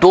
2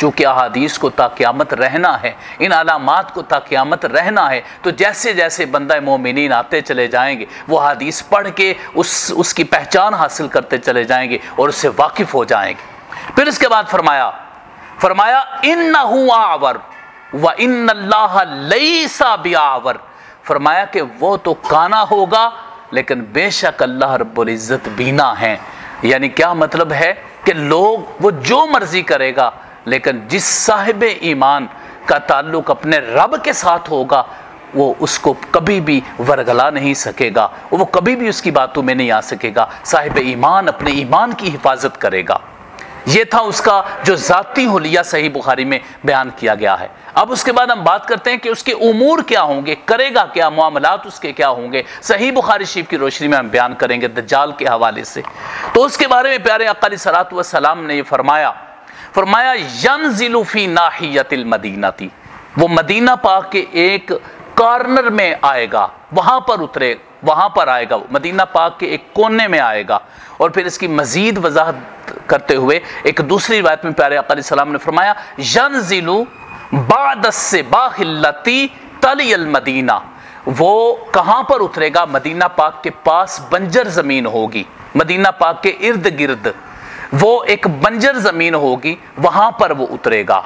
چونکہ احادیث کو تا قیامت رہنا ہے، ان علامات کو تا قیامت رہنا ہے، تو جیسے جیسے بندہ مومنین آتے چلے جائیں گے وہ حدیث پڑھ کے اس کی پہچان حاصل کرتے چلے جائیں گے اور اس سے واقف ہو جائیں گے۔ پھر اس کے بعد فرمایا اِنَّهُ أَعْوَرُ وَإِنَّ اللَّهَ لَيْسَ بِأَعْوَرُ، فرمایا کہ وہ تو کانا ہوگا لیکن بے شک اللہ رب العزت بینا ہیں۔ یعنی کیا مطلب ہے کہ لوگ وہ جو مرضی کرے گا لیکن جس صاحب ایمان کا تعلق اپنے رب کے ساتھ ہوگا وہ اس کو کبھی بھی ورگلا نہیں سکے گا، وہ کبھی بھی اس کی باتوں میں نہیں آ سکے گا۔ صاحب ایمان اپنے ایمان کی حفاظت کرے گا۔ یہ تھا اس کا جو ذاتی حلیہ صحیح بخاری میں بیان کیا گیا ہے۔ اب اس کے بعد ہم بات کرتے ہیں کہ اس کے امور کیا ہوں گے، کرے گا کیا، معاملات اس کے کیا ہوں گے، صحیح بخاری شریف کی روشنی میں ہم بیان کریں گے دجال کے حوالے سے۔ تو اس کے بارے میں پیارے آقا علیہ الصلوۃ والسلام نے یہ فرمایا ینزل فی ناحیۃ المدینہ، وہ مدینہ پاک کے ایک کارنر میں آئے گا، وہاں پر آئے گا، مدینہ پاک کے ایک کونے میں آئے گا۔ اور پھر اس کی مزید وضاحت کرتے ہوئے ایک دوسری روایت میں پیارے آقا علیہ السلام نے فرمایا ینزل بعد الصباح التی تلی المدینہ، وہ کہاں پر اترے گا؟ مدینہ پاک کے پاس بنجر زمین ہوگی، مدینہ پاک کے ارد گرد وہ ایک بنجر زمین ہوگی، وہاں پر وہ اترے گا۔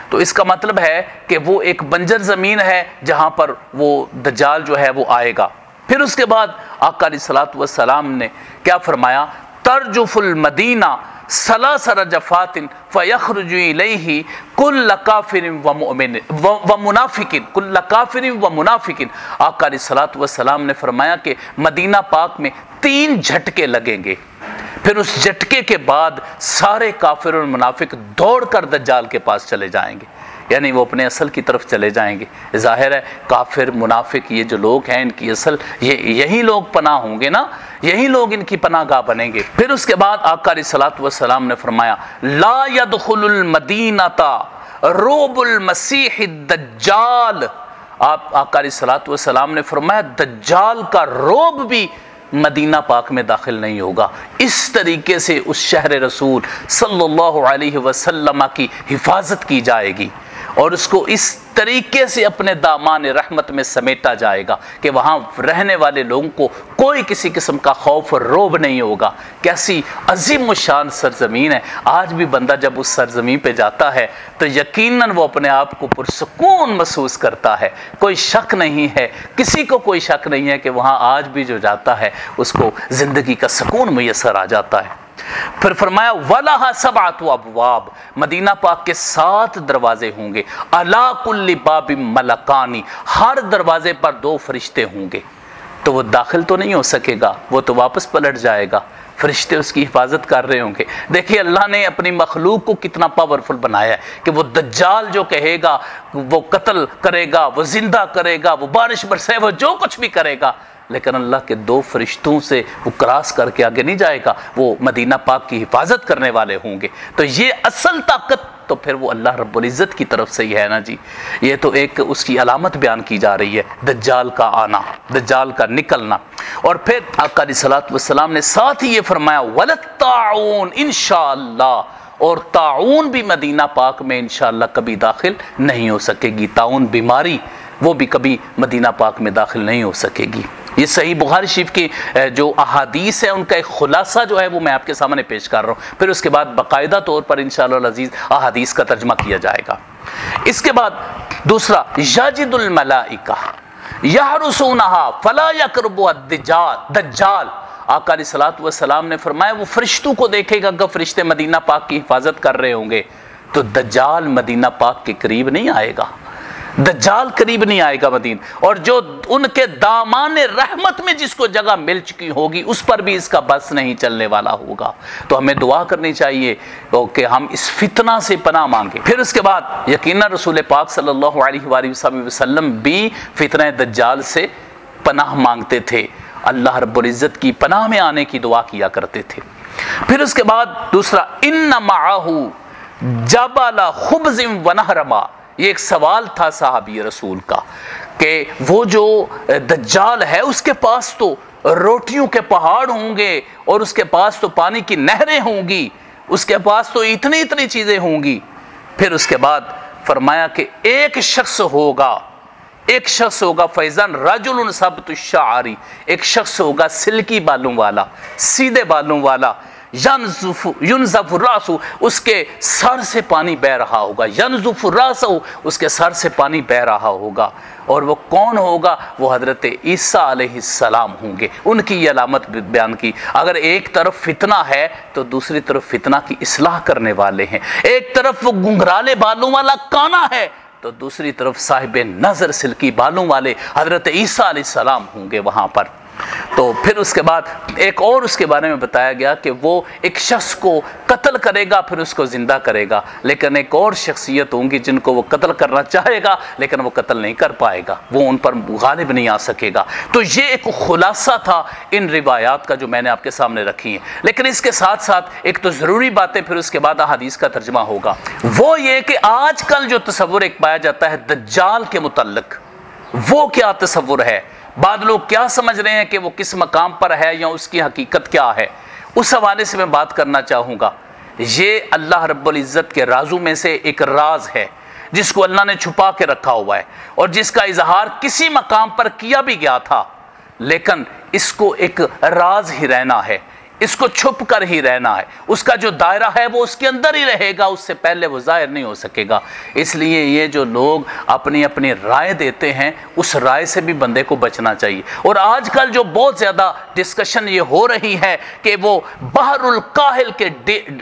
تو اس کا مطلب ہے کہ وہ ایک بنجر زمین ہے جہاں پر وہ دجال جو ہے وہ آئے گا۔ پھر اس کے بعد آقا علیہ الصلوۃ والسلام نے کیا فرمایا؟ ترجف المدینہ ثلاث رجفات فیخرج الیہ کل کافر ومنافق، کل کافر ومنافق۔ آقا علیہ الصلوۃ والسلام نے فرمایا کہ مدینہ پاک میں 3 جھٹکے لگیں گے، پھر اس جھٹکے کے بعد سارے کافر اور منافق دوڑ کر دجال کے پاس چلے جائیں گے، یعنی وہ اپنے اصل کی طرف چلے جائیں گے۔ ظاہر ہے کافر منافق یہ جو لوگ ہیں ان کی اصل یہی لوگ پناہ ہوں گے نا، یہی لوگ ان کی پناہ گاہ بنیں گے۔ پھر اس کے بعد آقا علیہ الصلوۃ والسلام نے فرمایا لا يدخل المدینہ رعب المسیح الدجال، آقا علیہ الصلوۃ والسلام نے فرمایا دجال کا رعب بھی مدینہ پاک میں داخل نہیں ہوگا۔ اس طریقے سے اس شہر رسول صلی اللہ علیہ وسلم کی حفاظت کی جائے گی اور اس کو اس طریقے سے اپنے دامان رحمت میں سمیٹا جائے گا کہ وہاں رہنے والے لوگوں کو کوئی کسی قسم کا خوف اور رعب نہیں ہوگا۔ کیسی عظیم و شان سرزمین ہے، آج بھی بندہ جب اس سرزمین پہ جاتا ہے تو یقیناً وہ اپنے آپ کو پرسکون محسوس کرتا ہے، کوئی شک نہیں ہے، کسی کو کوئی شک نہیں ہے کہ وہاں آج بھی جو جاتا ہے اس کو زندگی کا سکون میسر آ جاتا ہے۔ پھر فرمایا وَلَهَا سَبْعَةُ أَبْوَابٍ، مدینہ پاک کے 7 دروازے ہوں گے، عَلَىٰ كُلِّ بَابٍ مَلَكَانِ، ہر دروازے پر 2 فرشتے ہوں گے۔ تو وہ داخل تو نہیں ہو سکے گا، وہ تو واپس پلٹ جائے گا، فرشتے اس کی حفاظت کر رہے ہوں گے۔ دیکھیے اللہ نے اپنی مخلوق کو کتنا پاورفل بنایا ہے کہ وہ دجال جو کہے گا وہ قتل کرے گا، وہ زندہ کرے گا، وہ بارش برسے، وہ جو کچھ بھی کرے گا، لیکن اللہ کے 2 فرشتوں سے وہ کراس کر کے آگے نہیں جائے گا، وہ مدینہ پاک کی حفاظت کرنے والے ہوں گے۔ تو یہ اصل طاقت تو پھر وہ اللہ رب العزت کی طرف سے ہی ہے نا جی۔ یہ تو ایک اس کی علامت بیان کی جا رہی ہے، دجال کا آنا، دجال کا نکلنا۔ اور پھر آقا علیہ الصلوۃ والسلام نے ساتھ ہی یہ فرمایا وَلَلطَّاعُونَ انشاءاللہ، اور طاعون بھی مدینہ پاک میں انشاءاللہ کبھی داخل نہیں ہو سکے گی، طاعون بیماری وہ بھی کبھی مدینہ پاک میں داخل نہیں ہو سکے گی۔ یہ صحیح بخاری شریف کی جو احادیث ہے ان کا ایک خلاصہ جو ہے وہ میں آپ کے سامنے پیش کر رہا ہوں، پھر اس کے بعد باقاعدہ طور پر انشاءاللہ العزیز احادیث کا ترجمہ کیا جائے گا۔ اس کے بعد دوسرا یجد الملائکہ یحرسونہا فلا یقرب الدجال، آقا علیہ الصلوۃ والسلام نے فرمایا وہ فرشتوں کو دیکھے گا کہ فرشتے مدینہ پاک کی حفاظت کر رہے ہوں گے تو دجال مدینہ پاک کے قریب نہیں آئے گا، دجال قریب نہیں آئے گا مدین، اور جو ان کے دامان رحمت میں جس کو جگہ مل چکی ہوگی اس پر بھی اس کا بس نہیں چلنے والا ہوگا۔ تو ہمیں دعا کرنی چاہیے کہ ہم اس فتنہ سے پناہ مانگیں۔ پھر اس کے بعد یقیناً رسول پاک صلی اللہ علیہ وآلہ وسلم بھی فتنہ دجال سے پناہ مانگتے تھے، اللہ رب العزت کی پناہ میں آنے کی دعا کیا کرتے تھے۔ پھر اس کے بعد دوسرا ان معہ جبل خبز ونہرما، یہ ایک سوال تھا صحابی رسول کا کہ وہ جو دجال ہے اس کے پاس تو روٹیوں کے پہاڑ ہوں گے اور اس کے پاس تو پانی کی نہریں ہوں گی، اس کے پاس تو اتنی چیزیں ہوں گی، پھر اس کے بعد فرمایا کہ ایک شخص ہوگا فیضان رجل ثبت الشعری، ایک شخص ہوگا سلکی بالوں والا، سیدھے بالوں والا، ینزف الراس، اس کے سر سے پانی بہ رہا ہوگا، ینزف الراس، اس کے سر سے پانی بہ رہا ہوگا۔ اور وہ کون ہوگا؟ وہ حضرت عیسیٰ علیہ السلام ہوں گے۔ ان کی یہ علامت بیان کی۔ اگر ایک طرف فتنہ ہے تو دوسری طرف فتنہ کی اصلاح کرنے والے ہیں، ایک طرف وہ گنگرالے بالوں والا کانا ہے تو دوسری طرف صاحب نظر سلکی بالوں والے حضرت عیسیٰ علیہ السلام ہوں گے وہاں پر۔ تو پھر اس کے بعد ایک اور اس کے بارے میں بتایا گیا کہ وہ ایک شخص کو قتل کرے گا پھر اس کو زندہ کرے گا، لیکن ایک اور شخصیت ہوں گی جن کو وہ قتل کرنا چاہے گا لیکن وہ قتل نہیں کر پائے گا، وہ ان پر غالب نہیں آ سکے گا۔ تو یہ ایک خلاصہ تھا ان روایات کا جو میں نے آپ کے سامنے رکھی ہیں، لیکن اس کے ساتھ ساتھ ایک تو ضروری باتیں پھر اس کے بعد احادیث کا ترجمہ ہوگا، وہ یہ کہ آج کل جو تصور ایک پایا جاتا ہے دجال کے متعلق، وہ کیا تصور ہے؟ بعض لوگ کیا سمجھ رہے ہیں کہ وہ کس مقام پر ہے یا اس کی حقیقت کیا ہے، اس حوالے سے میں بات کرنا چاہوں گا۔ یہ اللہ رب العزت کے رازوں میں سے ایک راز ہے جس کو اللہ نے چھپا کے رکھا ہوا ہے اور جس کا اظہار کسی مقام پر کیا بھی گیا تھا، لیکن اس کو ایک راز ہی رہنا ہے، اس کو چھپ کر ہی رہنا ہے، اس کا جو دائرہ ہے وہ اس کے اندر ہی رہے گا، اس سے پہلے وہ ظاہر نہیں ہو سکے گا۔ اس لیے یہ جو لوگ اپنی رائے دیتے ہیں اس رائے سے بھی بندے کو بچنا چاہیے۔ اور آج کل جو بہت زیادہ ڈسکشن یہ ہو رہی ہے کہ وہ بحر الکاہل کے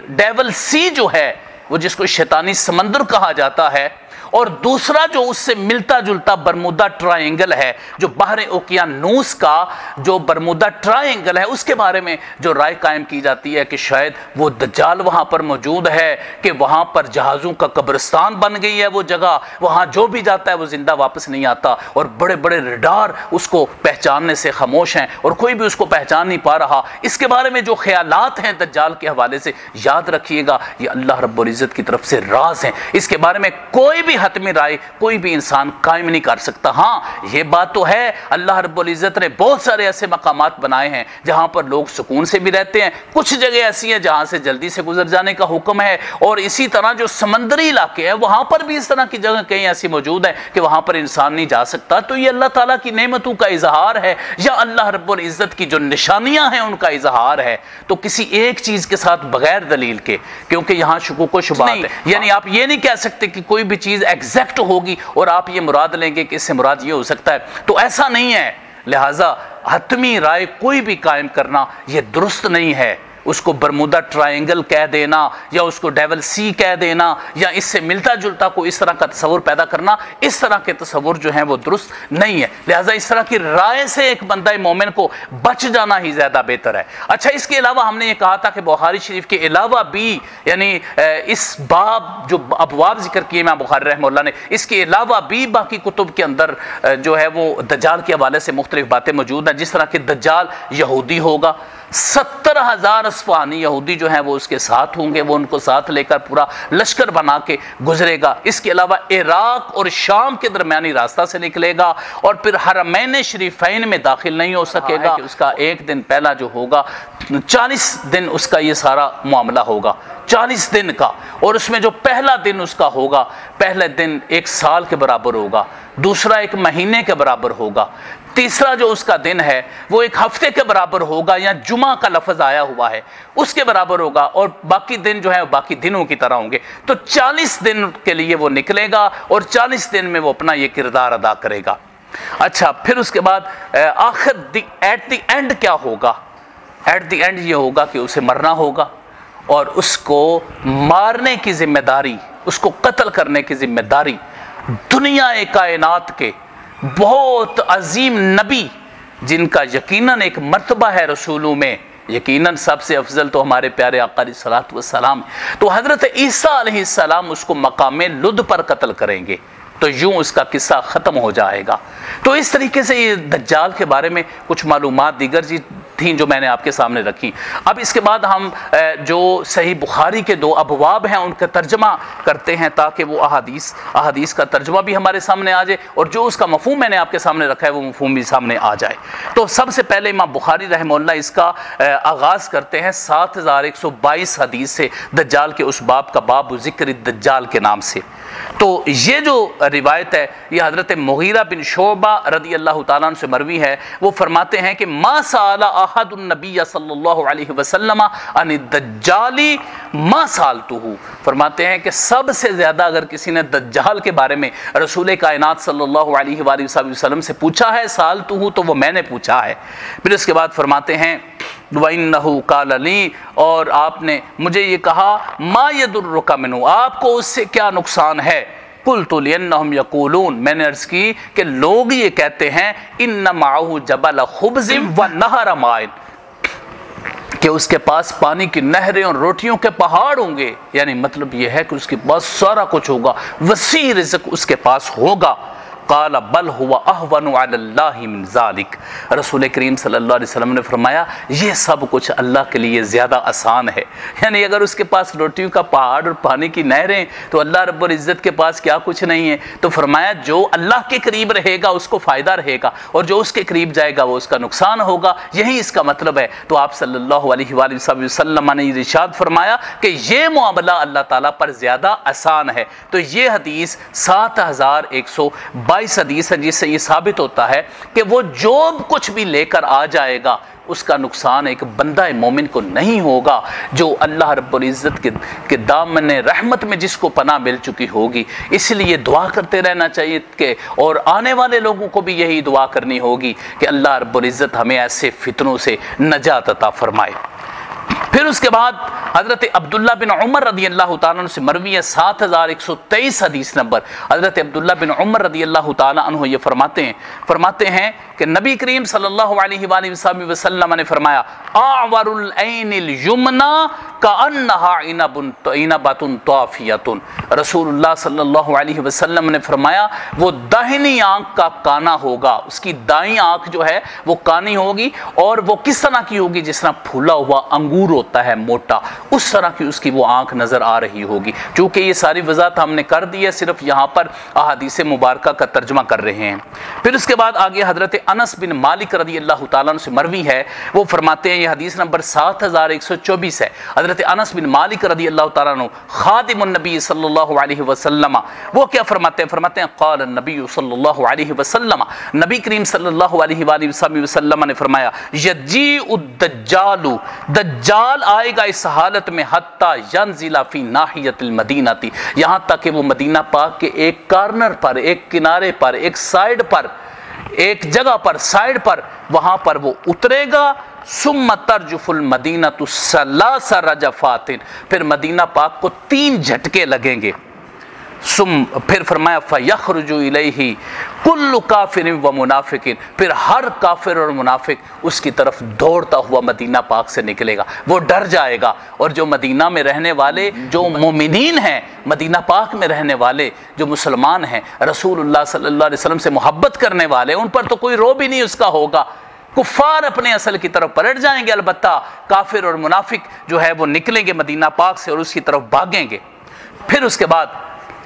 ڈیول سی جو ہے، وہ جس کو شیطانی سمندر کہا جاتا ہے، اور دوسرا جو اس سے ملتا جلتا برمودا ٹرائنگل ہے، جو بحر اوقیانوس کا جو برمودا ٹرائنگل ہے، اس کے بارے میں جو رائے قائم کی جاتی ہے کہ شاید وہ دجال وہاں پر موجود ہے، کہ وہاں پر جہازوں کا قبرستان بن گئی ہے وہ جگہ، وہاں جو بھی جاتا ہے وہ زندہ واپس نہیں آتا، اور بڑے بڑے ریڈار اس کو پہچاننے سے خاموش ہیں اور کوئی بھی اس کو پہچان نہیں پا رہا۔ اس کے بارے میں جو خیالات ہیں دجال کے حوالے سے، یاد رکھیے گا یہ اللہ رب العزت کی طرف سے راز ہیں، اس کے بارے میں کوئی بھی حتمی رائے کوئی بھی انسان قائم نہیں کر سکتا۔ ہاں یہ بات تو ہے اللہ رب العزت نے بہت سارے ایسے مقامات بنائے ہیں جہاں پر لوگ سکون سے بھی رہتے ہیں، کچھ جگہ ایسی ہیں جہاں سے جلدی سے گزر جانے کا حکم ہے، اور اسی طرح جو سمندری علاقے ہیں وہاں پر بھی اس طرح کی جگہ کہیں ایسی موجود ہیں کہ وہاں پر انسان نہیں جا سکتا۔ تو یہ اللہ تعالیٰ کی نعمتوں کا اظہار ہے یا اللہ رب العزت کی جو نشانیاں ہیں ان کا اظہار ہے، تو کسی ایک چیز کے ساتھ بغیر دلیل کے، کیونکہ یہاں شکوک و شبہات ہے، یعنی آپ یہ نہیں کہہ سکتے کہ کوئی بھی چیز ایگزیکٹ ہوگی اور آپ یہ مراد لیں گے کہ اس سے مراد یہ ہو سکتا ہے، تو ایسا نہیں ہے۔ لہٰذا حتمی رائے کوئی بھی قائم کرنا یہ درست نہیں ہے، اس کو برمودا ٹرائنگل کہہ دینا یا اس کو ڈیول سی کہہ دینا یا اس سے ملتا جلتا کو اس طرح کا تصور پیدا کرنا، اس طرح کے تصور جو ہیں وہ درست نہیں ہے۔ لہٰذا اس طرح کی رائے سے ایک بندہ مومن کو بچ جانا ہی زیادہ بہتر ہے۔ اچھا، اس کے علاوہ ہم نے یہ کہا تھا کہ بخاری شریف کے علاوہ بھی، یعنی اس باب جو ابواب ذکر کیے امام بخاری رحمہ اللہ نے، اس کے علاوہ بھی باقی کتب کے اندر جو ہے وہ دجال کے حوالے سے مختلف باتیں موجود ہیں، جس طرح کہ دجال یہودی ہوگا، 70,000 اصفہانی یہودی جو ہیں وہ اس کے ساتھ ہوں گے، وہ ان کو ساتھ لے کر پورا لشکر بنا کے گزرے گا۔ اس کے علاوہ عراق اور شام کے درمیانی راستہ سے نکلے گا اور پھر حرمین شریفین میں داخل نہیں ہو سکے گا۔ اس کا ایک دن پہلا جو ہوگا 40 دن اس کا یہ سارا معاملہ ہوگا، 40 دن کا، اور اس میں جو پہلا دن اس کا ہوگا، پہلے دن 1 سال کے برابر ہوگا، دوسرا 1 مہینے کے برابر ہوگا، تیسرا جو اس کا دن ہے وہ 1 ہفتے کے برابر ہوگا، یا جمعہ کا لفظ آیا ہوا ہے اس کے برابر ہوگا، اور باقی دن جو ہے باقی دنوں کی طرح ہوں گے۔ تو 40 دن کے لیے وہ نکلے گا اور 40 دن میں وہ اپنا یہ کردار ادا کرے گا۔ اچھا، پھر اس کے بعد آخر ایٹ دی اینڈ کیا ہوگا؟ ایٹ دی اینڈ یہ ہوگا کہ اسے مرنا ہوگا، اور اس کو مارنے کی ذمہ داری، اس کو قتل کرنے کی ذمہ داری دنیا کائنات کے بہت عظیم نبی، جن کا یقیناً ایک مرتبہ ہے رسولوں میں، یقیناً سب سے افضل تو ہمارے پیارے آقا علیہ الصلوۃ والسلام، تو حضرت عیسیٰ علیہ السلام اس کو مقام لد پر قتل کریں گے، تو یوں اس کا قصہ ختم ہو جائے گا۔ تو اس طریقے سے یہ دجال کے بارے میں کچھ معلومات دیگر تھیں جو میں نے آپ کے سامنے رکھی۔ اب اس کے بعد ہم جو صحیح بخاری کے 2 ابواب ہیں ان کا ترجمہ کرتے ہیں تاکہ وہ احادیث کا ترجمہ بھی ہمارے سامنے آ جائے اور جو اس کا مفہوم میں نے آپ کے سامنے رکھا ہے وہ مفہوم بھی سامنے آ جائے۔ تو سب سے پہلے امام بخاری رحمہ اللہ اس کا آغاز کرتے ہیں 7122 حدیث سے، دجال کے اس باب کا باب ذکر الدجال کے نام سے۔ تو یہ جو روایت ہے یہ حضرت مغیرہ بن شعبہ رضی اللہ تعالیٰ عنہ سے مروی ہے۔ وہ فرماتے ہیں کہ ما سأل احد النبی صلی اللہ علیہ وسلم عن الدجال ما سألته، فرماتے ہیں کہ سب سے زیادہ اگر کسی نے دجال کے بارے میں رسول کائنات صلی اللہ علیہ وآلہ وسلم سے پوچھا ہے سألته تو وہ میں نے پوچھا ہے۔ پھر اس کے بعد فرماتے ہیں وَإِنَّهُ قَالَ لِي، اور آپ نے مجھے یہ کہا مَا يَضُرُّكَ مِنْهُ، آپ کو اس سے کیا نقصان ہے؟ قُلْتُ لِأَنَّهُمْ يَقُولُونَ، میں نے عرض کی کہ لوگ یہ کہتے ہیں إِنَّ مَعَهُ جَبَلَ خُبْزٍ وَنَهَرَ مَاءٍ، کہ اس کے پاس پانی کی نہریں اور روٹیوں کے پہاڑ ہوں گے، یعنی مطلب یہ ہے کہ اس کے پاس سارا کچھ ہوگا، وسیع رزق اس کے پاس ہوگا۔ قال بل هو اهون على الله من ذلك، رسول کریم صلی اللہ علیہ وسلم نے فرمایا یہ سب کچھ اللہ کے لیے زیادہ آسان ہے، یعنی اگر اس کے پاس روٹیوں کا پہاڑ اور پانی کی نہریں تو اللہ رب العزت کے پاس کیا کچھ نہیں ہے۔ تو فرمایا جو اللہ کے قریب رہے گا اس کو فائدہ رہے گا اور جو اس کے قریب جائے گا وہ اس کا نقصان ہوگا، یہی اس کا مطلب ہے۔ تو آپ صلی اللہ علیہ وآلہ وسلم نے ارشاد فرمایا کہ یہ معاملہ اللہ تعالیٰ پر زیادہ آسان ہے۔ تو یہ حدیث 7122 حدیث ہے جس سے یہ ثابت ہوتا ہے کہ وہ جو کچھ بھی لے کر آ جائے گا اس کا نقصان ایک بندہ مومن کو نہیں ہوگا جو اللہ رب العزت کے دامن رحمت میں جس کو پناہ مل چکی ہوگی۔ اس لیے دعا کرتے رہنا چاہیے کہ اور آنے والے لوگوں کو بھی یہی دعا کرنی ہوگی کہ اللہ رب العزت ہمیں ایسے فتنوں سے نجات عطا فرمائے۔ پھر اس کے بعد حضرت عبداللہ بن عمر رضی اللہ تعالیٰ عنہ سے مروی ہے 7123 حدیث نمبر، حضرت عبداللہ بن عمر رضی اللہ تعالیٰ عنہ یہ فرماتے ہیں کہ نبی کریم صلی اللہ علیہ وآلہ وسلم نے فرمایا اعور العین الیمنا کأنها عنبۃ طافیۃ، رسول اللہ صلی اللہ علیہ وسلم نے فرمایا وہ داہنی آنکھ کا کانا ہوگا، اس کی دائیں آنکھ جو ہے وہ کانی ہوگی اور وہ کس طرح کی ہوگی؟ جس طرح پھولا ہوا انگور ہوتا ہے موٹا، اس طرح کی اس کی وہ آنکھ نظر آ رہی ہوگی۔ چونکہ یہ ساری وضاحت ہم نے کر دی ہے، صرف یہاں پر احادیث مبارکہ کا ترجمہ کر رہے ہیں۔ پھر اس کے بعد آگے حضرت انس بن مالک رضی اللہ تعالیٰ عنہ سے مروی ہے، وہ فرماتے ہیں یہ حدیث نمبر 7124 ہے، حضرت انس بن مالک رضی اللہ تعالیٰ عنہ خادم النبی صلی اللہ علیہ وسلم، وہ کیا فرماتے ہیں قال النبی صلی اللہ علیہ وسلم، نبی کریم صلی اللہ علیہ وآلہ وسلم نے فرمایا یجیء الدجال، دجال آئے گا اس حالت میں حتی ینزل فی ناحیت المدینہ، یہاں تک کہ وہ مدینہ پاک کے ایک کارنر پر، ایک کنارے پر، ایک سائیڈ پر، ایک جگہ پر، سائیڈ پر، وہاں پر وہ اترے گا۔ ثم ترجف المدینہ ثلاث رجفات، پھر مدینہ پاک کو 3 جھٹکے لگیں گے۔ پھر فرمایا فَيَخْرُجُ إِلَيْهِ كُلُّ كَافِرٍ وَمُنَافِقٍ، پھر ہر کافر اور منافق اس کی طرف دوڑتا ہوا مدینہ پاک سے نکلے گا، وہ ڈر جائے گا۔ اور جو مدینہ میں رہنے والے جو مومنین ہیں، مدینہ پاک میں رہنے والے جو مسلمان ہیں، رسول اللہ صلی اللہ علیہ وسلم سے محبت کرنے والے، ان پر تو کوئی روب ہی نہیں اس کا ہوگا۔ کفار اپنے اصل کی طرف پلٹ جائیں گے، البتہ کافر اور منافق جو ہے وہ نکلیں گے مدینہ پاک سے اور اس کی طرف بھاگیں گے۔ پھر اس کے بعد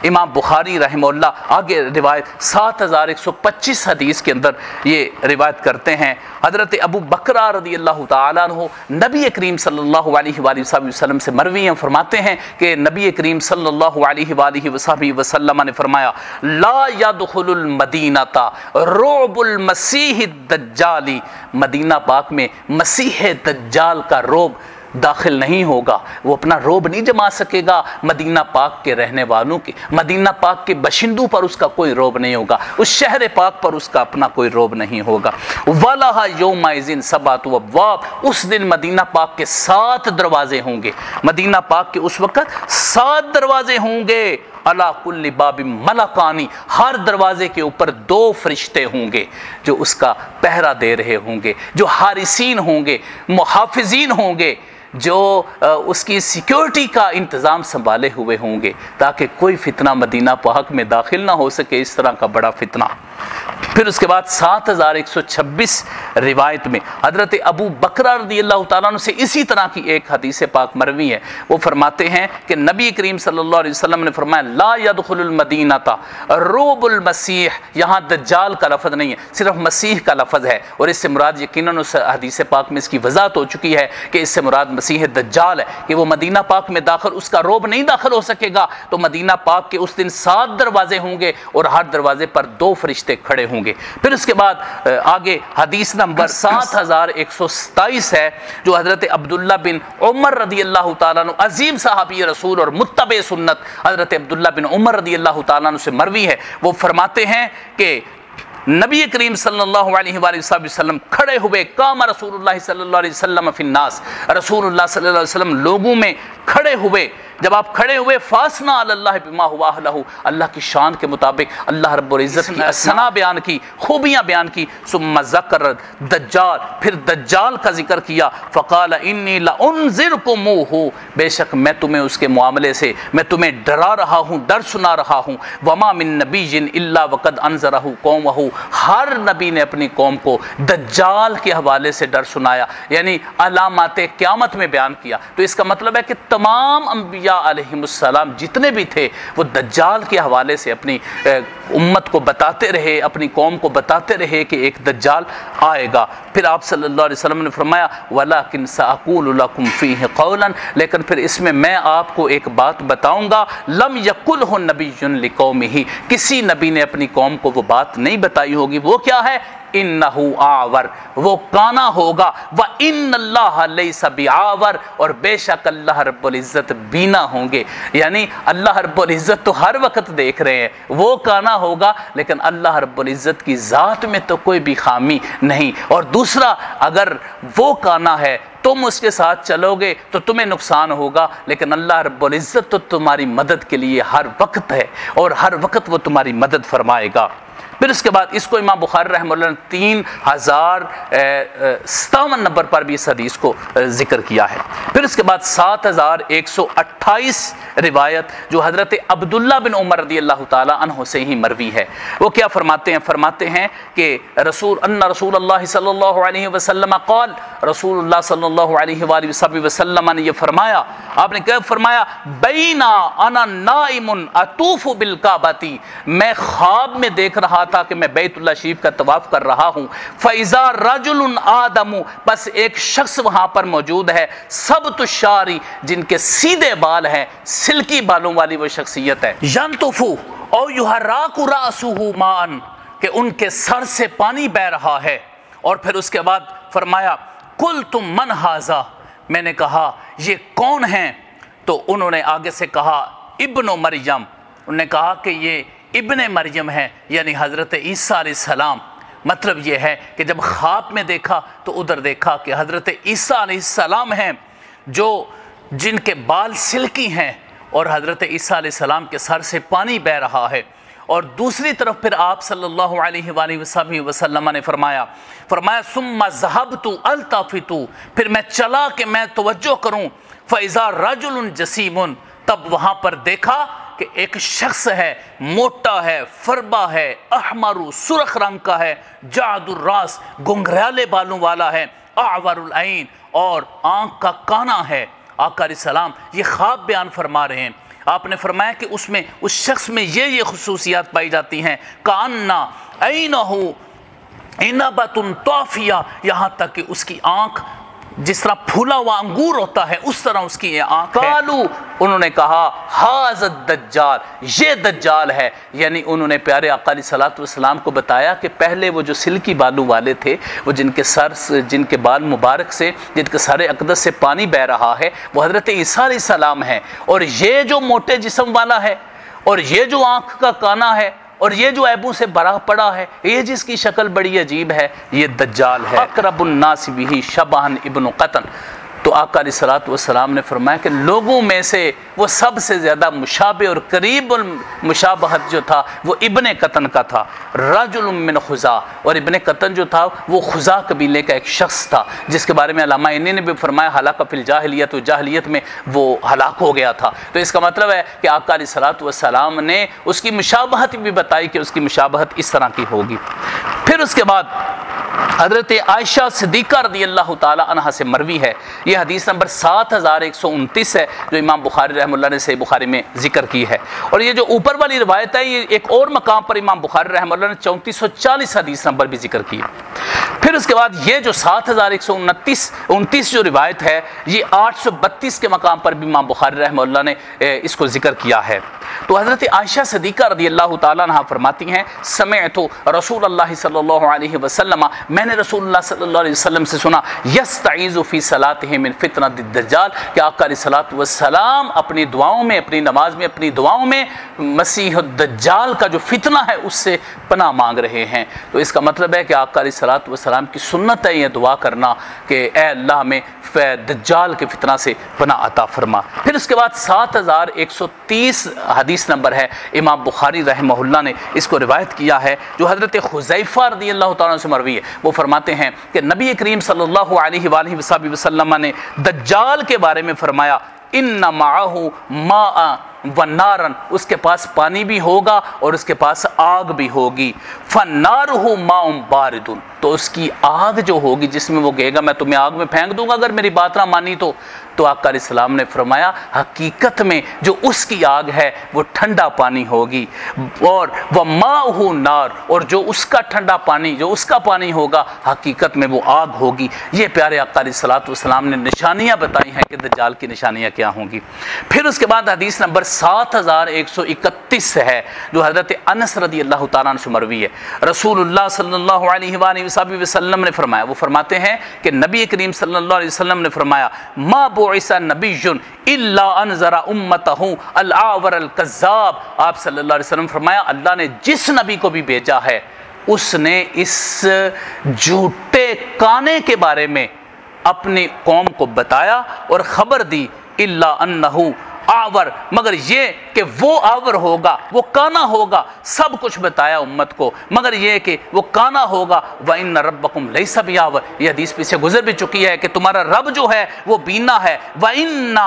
امام بخاری رحمہ اللہ آگے روایت 7125 حدیث کے اندر یہ روایت کرتے ہیں، حضرت ابو بکرہ رضی اللہ تعالیٰ عنہ نبی کریم صلی اللہ علیہ وآلہ وسلم سے مروی ہیں، فرماتے ہیں کہ نبی کریم صلی اللہ علیہ وآلہ وسلم نے فرمایا لا يدخل المدینۃ رعب المسیح الدجال، مدینہ پاک میں مسیح دجال کا روب داخل نہیں ہوگا، وہ اپنا روب نہیں جما سکے گا مدینہ پاک کے رہنے والوں کے، مدینہ پاک کے باشندوں پر اس کا کوئی روب نہیں ہوگا، اس شہر پاک پر اس کا اپنا کوئی روب نہیں ہوگا۔ وَلَهَا يَوْمَئِذٍ سَبْعَةُ أَبْوَابٍ، اس دن مدینہ پاک کے 7 دروازے ہوں گے، مدینہ پاک کے اس وقت 7 دروازے ہوں گے، عَلَى كُلِّ بَابٍ مَلَكَانِ، ہر دروازے کے اوپر 2 فرشتے ہوں گے جو اس کا پہرا دے رہے ہوں گے، جو حارسین ہوں گے، محافظین ہوں گے، جو اس کی سیکیورٹی کا انتظام سنبھالے ہوئے ہوں گے تاکہ کوئی فتنہ مدینہ پاک میں داخل نہ ہو سکے، اس طرح کا بڑا فتنہ۔ پھر اس کے بعد 7126 روایت میں حضرت ابو بکر رضی اللہ تعالیٰ عنہ سے اسی طرح کی ایک حدیث پاک مروی ہے. وہ فرماتے ہیں کہ نبی کریم صلی اللہ علیہ وسلم نے فرمایا لا يدخل المدینہ روب المسیح. یہاں دجال کا لفظ نہیں ہے، صرف مسیح کا لفظ ہے، اور اس سے مراد یقیناً اس حدیث پاک میں اس کی وضاحت ہو چکی ہے کہ اس سے مراد مسیح دجال ہے، کہ وہ مدینہ پاک میں داخل، اس کا روب نہیں داخل ہو سکے گا. تو مدینہ پاک کے اس دن 7 دروازے ہوں گے اور ہر دروازے پر 2 فرشتے کھڑے ہوں گے. پھر اس کے بعد آگے حدیث نمبر 7127 ہے جو حضرت عبداللہ بن عمر رضی اللہ تعالیٰ عنہ عظیم صحابی رسول اور متبع سنت حضرت عبداللہ بن عمر رضی اللہ تعالیٰ عنہ سے مروی ہے. وہ فرماتے ہیں کہ نبی کریم صلی اللہ علیہ وآلہ وسلم کھڑے ہوئے، قام رسول اللہ صلی اللہ علیہ وسلم فی الناس، رسول اللہ صلی اللہ علیہ وسلم لوگوں میں کھڑے ہوئے. جب آپ کھڑے ہوئے فاسنا علی اللہ بما هو اہلہ، اللہ کی شان کے مطابق اللہ رب العزت کی ثنا بیان کی، خوبیاں بیان کی. ثم ذکر دجال، پھر دجال کا ذکر کیا. فقال انی لانذرکموہ، بے شک میں تمہیں اس کے معاملے سے میں تمہیں ڈرا رہا ہوں، ڈر سنا رہا ہوں. وما من نبی الا وقد انذرہ قومہ، ہر نبی نے اپنی قوم کو دجال کے حوالے سے ڈر سنایا، یعنی علامات قیامت میں بیان کیا. تو اس کا مطلب ہے کہ تمام انبیاء علیہم السلام جتنے بھی تھے وہ دجال کے حوالے سے اپنی امت کو بتاتے رہے، اپنی قوم کو بتاتے رہے کہ ایک دجال آئے گا. پھر آپ صلی اللہ علیہ وسلم نے فرمایا وَلَكِنْ سَأَقُولُ لَكُمْ فِيهِ قَوْلًا، لیکن پھر اس میں آپ کو ایک بات بتاؤں گا. لَمْ يَقُلْهُ نَبِيٌّ لِقَوْمِهِ، کسی نبی نے اپنی قوم کو وہ بات نہیں بتائی ہوگی. وہ کیا ہے؟ انہو آور، وہ کانا ہوگا. وَإِنَّ اللَّهَ لَيْسَ بِعَاوَرْ، اور بے شک اللہ رب العزت بینا ہوں گے. یعنی اللہ رب العزت تو ہر وقت دیکھ رہے ہیں، وہ کانا ہوگا لیکن اللہ رب العزت کی ذات میں تو کوئی بھی خامی نہیں. اور دوسرا، اگر وہ کانا ہے تم اس کے ساتھ چلو گے تو تمہیں نقصان ہوگا، لیکن اللہ رب العزت تو تمہاری مدد کے لیے ہر وقت ہے اور ہر وقت وہ تمہاری مدد فرمائے گا. پھر اس کے بعد اس کو امام بخاری رحمہ اللہ نے 3057 نمبر پر بھی اس حدیث کو ذکر کیا ہے. پھر اس کے بعد 7128 روایت جو حضرت عبداللہ بن عمر رضی اللہ تعالی عنہ سے ہی مروی ہے. وہ کیا فرماتے ہیں؟ فرماتے ہیں کہ رسول اللہ صلی اللہ علیہ وسلم قال، رسول اللہ صلی اللہ علیہ وآلہ وسلم نے یہ فرمایا. آپ نے کیا فرمایا؟ بینا انا نائم اطوف بالکعبۃ، میں خواب میں دیکھ رہا تھا کہ میں بیت اللہ شریف کا طواف کر رہا ہوں. فَإِذَا رَجُلٌ آدَمُ، بس ایک شخص وہاں پر موجود ہے، سبط الشعر، جن کے سیدھے بال ہیں، سلکی بالوں والی وہ شخصیت ہے. يَنْتُفُ أَوْ يُحَرَّاكُ رَأْسُهُ مَاءً، کہ ان کے سر سے پانی بہ رہا ہے. اور پھر اس کے بعد فرمایا قُلْتُ مَنْ هَذَا، میں نے کہا یہ کون ہیں؟ تو انہوں نے آگے سے کہا ابن مریم، انہوں نے کہا کہ یہ ابن مریم ہے، یعنی حضرت عیسیٰ علیہ السلام. مطلب یہ ہے کہ جب خواب میں دیکھا تو ادھر دیکھا کہ حضرت عیسیٰ علیہ السلام ہیں جو جن کے بال سلکی ہیں اور حضرت عیسیٰ علیہ السلام کے سر سے پانی بہ رہا ہے. اور دوسری طرف پھر آپ صلی اللہ علیہ وآلہ وسلم نے فرمایا ثم ذهبت التفت، پھر میں چلا کہ میں توجہ کروں. فاذا رجل جسیم، تب وہاں پر دیکھا کہ ایک شخص ہے، موٹا ہے، فربا ہے، احمر سرخ رنگ کا ہے، جعد الراس گنگریالے بالوں والا ہے، اعور العین اور آنکھ کا کانا ہے. آقا علیہ السلام یہ خواب بیان فرما رہے ہیں. آپ نے فرمایا کہ اس میں اس شخص میں یہ خصوصیات پائی جاتی ہیں، کأنَّ عَيْنَهُ عِنَبَةٌ طَافِيَةٌ، یہاں تک کہ اس کی آنکھ جس طرح پھولا ہوا انگور ہوتا ہے اس طرح اس کی یہ آنکھ ہے. قالوا، انہوں نے کہا ھذا الدجال، یہ دجال ہے. یعنی انہوں نے پیارے آقا علیہ الصلوۃ والسلام کو بتایا کہ پہلے وہ جو سلکی بالوں والے تھے، وہ جن کے سر جن کے بال مبارک سے جن کے سر اقدس سے پانی بہ رہا ہے، وہ حضرت عیسیٰ علیہ السلام ہیں. اور یہ جو موٹے جسم والا ہے اور یہ جو آنکھ کا کانا ہے اور یہ جو عیبوں سے بھرا پڑا ہے، یہ جس کی شکل بڑی عجیب ہے، یہ دجال ہے. اقرب الناس بہ شبہا ابن قطن. تو آقا علیہ الصلوۃ والسلام نے فرمایا کہ لوگوں میں سے وہ سب سے زیادہ مشابہ اور قریب المشابہت جو تھا وہ ابن قطن کا تھا، رجل من خزاع، اور ابن قطن جو تھا وہ خزاع قبیلے کا ایک شخص تھا جس کے بارے میں علامہ عینی نے بھی فرمایا ہلاک فی الجاہلیت، و جاہلیت میں وہ ہلاک ہو گیا تھا۔ تو اس کا مطلب ہے کہ آقا علیہ الصلوۃ والسلام نے اس کی مشابہت بھی بتائی کہ اس کی مشابہت اس طرح کی ہوگی۔ پھر اس کے بعد حضرت عائشہ صدیقہ رضی اللہ تعالی عنہ سے مروی ہے، یہ حدیث نمبر 7129 ہے جو امام بخاری رحمہ اللہ نے صحیح بخاری میں ذکر کی ہے، اور یہ جو اوپر والی روایت ہے یہ ایک اور مقام پر امام بخاری رحمہ اللہ نے 3440 حدیث نمبر بھی ذکر کی ہے۔ پھر اس کے بعد یہ جو 7129 جو روایت ہے یہ 832 کے مقام پر بھی امام بخاری رحمہ اللہ نے اس کو ذکر کیا ہے۔ تو حضرت عائشہ صدیقہ رضی اللہ تعالیٰ عنہ فرماتی ہیں سمعت رسول اللہ صلی اللہ علیہ وسلم، میں نے رسول اللہ صلی اللہ علیہ وسلم سے سنا یستعیذ فی صلاتہ من فتنۃ الدجال، کہ آقا علیہ الصلوۃ والسلام اپنی دعاؤں میں، اپنی نماز میں، اپنی دعاؤں میں مسیح الدجال کا جو فتنہ ہے اس سے پناہ مانگ رہے ہیں۔ تو اس کا مطلب ہے کہ آقا علیہ الصلوۃ والسلام کی سنت ہے یہ دعا کرنا کہ اے اللہ میں دجال کے فتنہ سے پناہ عطا فرما۔ پھر اس کے بعد 7130 حدیث نمبر ہے، امام بخاری رحمہ اللہ نے اس کو روایت کیا ہے جو حضرت حذیفہ رضی اللہ تعالیٰ سے مروی ہے۔ وہ فرماتے ہیں کہ نبی کریم صلی اللہ علیہ وآلہ وسلم نے دجال کے بارے میں فرمایا ان معہ ماء و نارن، اس کے پاس پانی بھی ہوگا اور اس کے پاس آگ بھی ہوگی، فنارہ ماء بارد، تو اس کی آگ جو ہوگی جس میں وہ کہے گا میں تمہیں آگ میں پھینک دوں گا اگر میری بات نہ مانی تو آقا علیہ السلام نے فرمایا حقیقت میں جو اس کی آگ ہے وہ ٹھنڈا پانی ہوگی، اور وماؤہ نار، اور جو اس کا ٹھنڈا پانی، جو اس کا پانی ہوگا حقیقت میں وہ آگ ہوگی۔ یہ پیارے آقا علیہ الصلوۃ والسلام نے نشانیاں بتائی ہیں کہ دجال کی نشانیاں کیا ہوں گی۔ پھر اس کے بعد حدیث نمبر 7131 ہے جو حضرت انس رضی اللہ تعالیٰ عنہ سے مروی ہے، رسول اللہ صلی اللہ علیہ وآلہ وسلم نے فرمایا، وہ فرماتے ہیں کہ نبی کریم صلی اللہ علیہ وسلم نے فرمایا ما بعث نبی الا انذر امتہ الاعور الکذاب، آپ صلی اللہ علیہ وسلم فرمایا اللہ نے جس نبی کو بھی بھیجا ہے اس نے اس جھوٹے کانے کے بارے میں اپنی قوم کو بتایا اور خبر دی، الا انہ آور، مگر یہ کہ وہ آور ہوگا، وہ کانا ہوگا، سب کچھ بتایا امت کو مگر یہ کہ وہ کانا ہوگا۔ وَإِنَّ رَبَّكُمْ لَيْسَ بِعَوَرٍ، یہ حدیث پیچھے گزر بھی چکی ہے کہ تمہارا رب جو ہے وہ بینا ہے۔ وَإِنَّ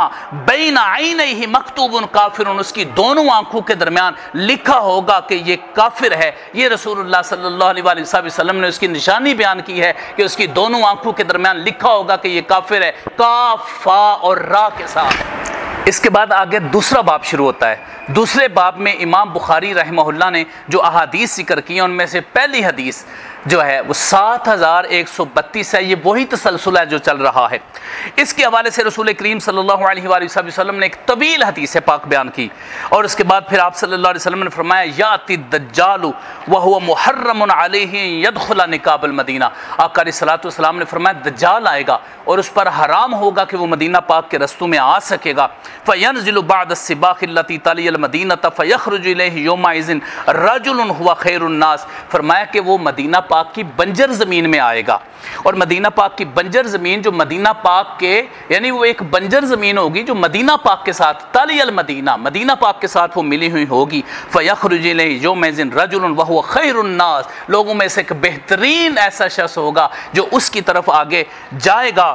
بَيْنَ عَيْنَيْهِ مَكْتُوبٌ كَافِرٌ، اس کی دونوں آنکھوں کے درمیان لکھا ہوگا کہ یہ کافر ہے۔ یہ رسول اللہ صلی اللہ علیہ وسلم نے اس کی نشانی بیان کی ہے کہ اس کی دونوں آنکھوں کے درمیان لکھا ہوگا کہ یہ کافر ہے، کاف فا اور را کے ساتھ۔ اس کے بعد آگے دوسرا باب شروع ہوتا ہے۔ دوسرے باب میں امام بخاری رحمہ اللہ نے جو احادیث ذکر کی ہیں ان میں سے پہلی حدیث جو ہے وہ 7132 ہے، یہ وہی تسلسل ہے جو چل رہا ہے۔ اس کے حوالے سے رسول کریم صلی اللہ علیہ وآلہ وسلم نے ایک طویل حدیث پاک بیان کی، اور اس کے بعد پھر آپ صلی اللہ علیہ وسلم نے فرمایا یاتی الدجال وهو محرم علیہ یدخل نقاب المدینہ، آقا علیہ الصلوۃ والسلام نے فرمایا دجال آئے گا اور اس پر حرام ہوگا کہ وہ مدینہ پاک کے رستوں میں آ سکے گا، فینزل بعد السباق التي تلی المدینہ فیخرج الیہ یومئذ رجل هو خیر الناس، فرمایا کہ وہ مدینہ پاک کی بنجر زمین میں آئے گا، اور مدینہ پاک کی بنجر زمین جو مدینہ پاک کے یعنی وہ ایک بنجر زمین ہوگی جو مدینہ پاک کے ساتھ تلی المدینہ، مدینہ پاک کے ساتھ وہ ملی ہوئی ہوگی، فیخرج الیہ یومئذ رجل وهو خیر الناس، لوگوں میں سے ایک بہترین ایسا شخص ہوگا جو اس کی طرف آگے جائے گا،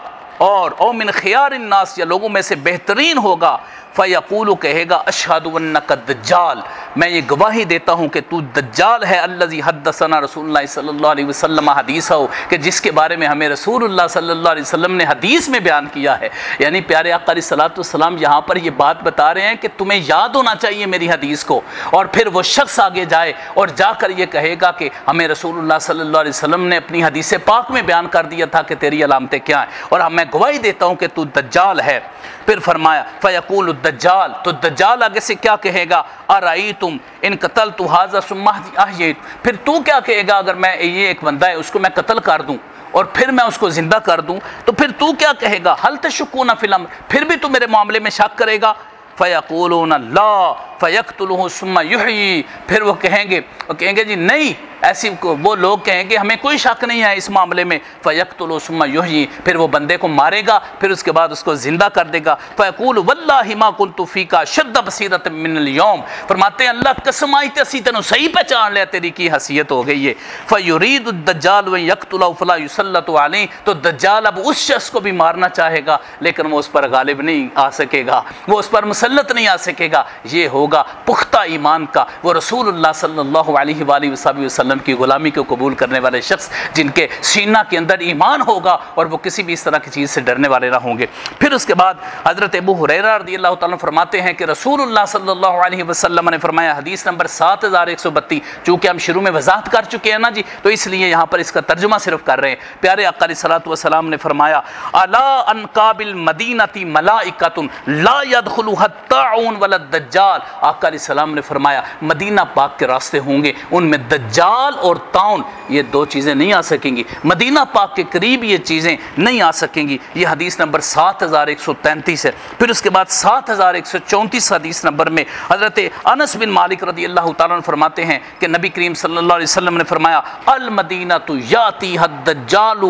اور او من خیار الناس، یا لوگوں میں سے بہترین ہوگا، فیقول، کہے گا اشہد انک دجال، میں یہ گواہی دیتا ہوں کہ تو دجال ہے، الذی حدثنا رسول اللہ صلی اللہ علیہ وسلم حدیثہ، کہ جس کے بارے میں ہمیں رسول اللہ صلی اللہ علیہ وسلم نے حدیث میں بیان کیا ہے۔ یعنی پیارے آقا علیہ الصلوۃ والسلام یہاں پر یہ بات بتا رہے ہیں کہ تمہیں یاد ہونا چاہیے میری حدیث کو، اور پھر وہ شخص آگے جائے اور جا کر یہ کہے گا کہ ہمیں رسول اللہ صلی اللہ علیہ وسلم نے اپنی حدیث پاک میں بیان کر دیا تھا کہ تیری علامتیں کیا ہیں، اور میں گواہی دیتا ہوں کہ تو دجال ہے۔ پھر فرمایا فیقول الدجال، تو دجال آگے سے کیا کہے گا، ارائیتم ان قتلت ھذا ثم احییت، پھر تو کیا کہے گا اگر میں یہ ایک بندہ ہے اس کو میں قتل کر دوں اور پھر میں اس کو زندہ کر دوں تو پھر تو کیا کہے گا، حل تشکون فی الامر، پھر بھی تو میرے معاملے میں شک کرے گا۔ فیقولون لا فیقتلہ ثم یحیی، پھر وہ کہیں گے جی نہیں، ایسی وہ لوگ کہیں گے ہمیں کوئی شک نہیں ہے اس معاملے میں، فیقتلہ ثم یحیی، پھر وہ بندے کو مارے گا، پھر اس کے بعد اس کو زندہ کر دے گا۔ فیقول واللہ ما کنت فیک شد بصیرۃ من اليوم، فرماتے ہیں اللہ قسم آئی تے اسی تینوں صحیح پہچان لیا، تیری کی حیثیت ہو گئی ہے۔ فیرید الدجال و یقتلہ فلا یسلط علیہ، تو دجال اب اس شخص کو بھی مارنا چاہے گا لیکن وہ اس پر غالب نہیں آ سکے گا، وہ اس پر مسلط نہیں آ سکے گا۔ یہ ہوگا پختہ ایمان کا، وہ رسول اللہ صلی اللہ علیہ وآلہ وسلم کی غلامی کو قبول کرنے والے شخص جن کے سینہ کے اندر ایمان ہوگا اور وہ کسی بھی اس طرح کی چیز سے ڈرنے والے نہ ہوں گے۔ پھر اس کے بعد حضرت ابو ہریرہ رضی اللہ تعالیٰ فرماتے ہیں کہ رسول اللہ صلی اللہ علیہ وسلم نے فرمایا، حدیث نمبر 7132، چونکہ ہم شروع میں وضاحت کر چکے ہیں نا جی، تو اس لیے یہاں پر اس کا ترجمہ صرف کر رہے ہیں۔ پیارے آقا علیہ الصلوۃ والسلام نے فرمایا، الا انقاب المدینۃ ملائکۃ لا يدخلها الطاعون ولا الدجال، آقا علیہ السلام نے فرمایا مدینہ پاک کے راستے ہوں گے، ان میں دجال اور طاعون یہ دو چیزیں نہیں آ سکیں گی، مدینہ پاک کے قریب یہ چیزیں نہیں آ سکیں گی۔ یہ حدیث نمبر 7133 ہے۔ پھر اس کے بعد 7134 حدیث نمبر میں حضرت انس بن مالک رضی اللہ تعالیٰ عنہ فرماتے ہیں کہ نبی کریم صلی اللہ علیہ وسلم نے فرمایا، المدینۃ یاتیھا الدجال،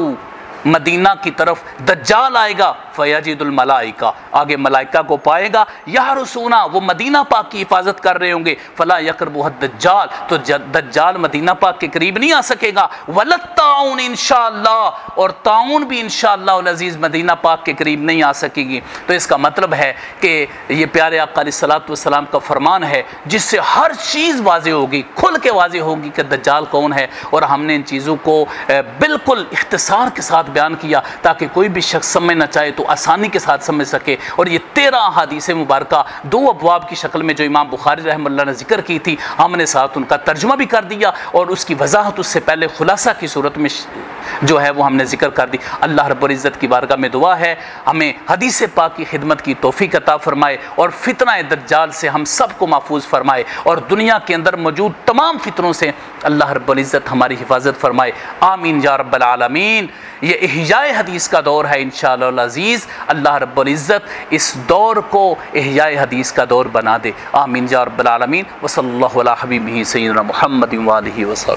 مدینہ کی طرف دجال آئے گا، فیجد الملائکہ، آگے ملائکہ کو پائے گا، یحرسونا، وہ مدینہ پاک کی حفاظت کر رہے ہوں گے، فلا یقربہ الدجال، تو دجال مدینہ پاک کے قریب نہیں آ سکے گا، وللطاعون انشاءاللہ، اور طاعون بھی انشاءاللہ العزیز مدینہ پاک کے قریب نہیں آ سکے گی۔ تو اس کا مطلب ہے کہ یہ پیارے آقا علیہ الصلوۃ والسلام کا فرمان ہے جس سے ہر چیز واضح ہوگی، کھل کے واضح ہوگی کہ دجال کون ہے، اور ہم نے ان چیزوں کو بالکل اختصار کے ساتھ بیان کیا تاکہ کوئی بھی شخص سمجھنا چاہے تو آسانی کے ساتھ سمجھ سکے۔ اور یہ 13 احادیث مبارکہ 2 ابواب کی شکل میں جو امام بخاری رحمہ اللہ نے ذکر کی تھی، ہم نے ساتھ ان کا ترجمہ بھی کر دیا اور اس کی وضاحت اس سے پہلے خلاصہ کی صورت میں جو ہے وہ ہم نے ذکر کر دی۔ اللہ رب العزت کی بارگاہ میں دعا ہے ہمیں حدیث پاک کی خدمت کی توفیق عطا فرمائے اور فتنہ دجال سے ہم سب کو محفوظ فرمائے، اور دنیا کے اندر موجود تمام فتنوں سے اللہ رب العزت ہماری حفاظت فرمائے، آمین یا رب العالمین۔ یہ احیاء حدیث کا دور ہے انشاءاللہ العزیز، اللہ رب العزت اس دور کو احیاء حدیث کا دور بنا دے، آمین یا رب العالمین۔ وصلی اللہ علی حبیبہ سیدنا محمد وآلہ وصحبہ۔